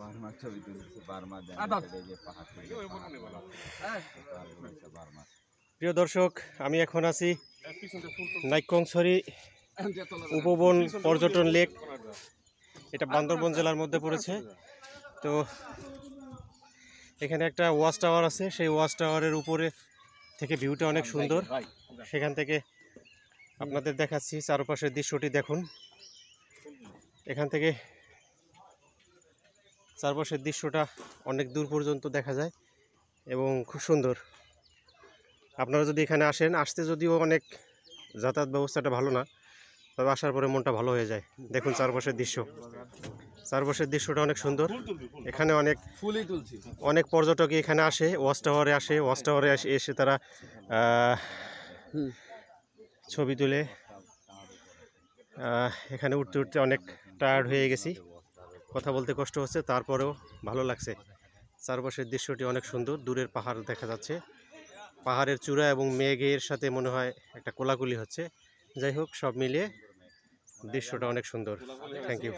বার্মার ছবি তুলছে, বার্মা দেন যে পাহাড় থেকে বার্মা। প্রিয় দর্শক, আমি এখন আছি নাইক্ষ্যংছড়ি উপবন পর্যটন লেক। এটা বান্দরবন জেলার মধ্যে পড়েছে। তো এখানে একটা ওয়াচ টাওয়ার আছে, সেই ওয়াচ টাওয়ারের উপরে থেকে ভিউটা অনেক সুন্দর। সেখান থেকে আপনাদের দেখাচ্ছি চারপাশের দৃশ্যটি দেখুন। এখান থেকে চারপাশের দৃশ্যটা অনেক দূর পর্যন্ত দেখা যায় এবং খুব সুন্দর। আপনারা যদি এখানে আসেন, আসতে যদিও অনেক যাতায়াত ব্যবস্থাটা ভালো না, তবে আসার পরে মনটা ভালো হয়ে যায়। দেখুন চারপাশের দৃশ্য, চারপাশের দৃশ্যটা অনেক সুন্দর। এখানে অনেক পর্যটক এখানে আসে, ওয়াচ টাওয়ারে আসে। ওয়াচ টাওয়ারে এসে তারা ছবি তুলে। এখানে উঠতে উঠতে অনেক টায়ার্ড হয়ে গেছি, কথা বলতে কষ্ট হচ্ছে, তারপরেও ভালো লাগছে। চারপাশের দৃশ্যটি অনেক সুন্দর, দূরের পাহাড় দেখা যাচ্ছে, পাহাড়ের চূড়া এবং মেঘের সাথে মনে হয় একটা কোলাকুলি হচ্ছে। যাই হোক, সব মিলিয়ে দৃশ্যটা অনেক সুন্দর। Thank you.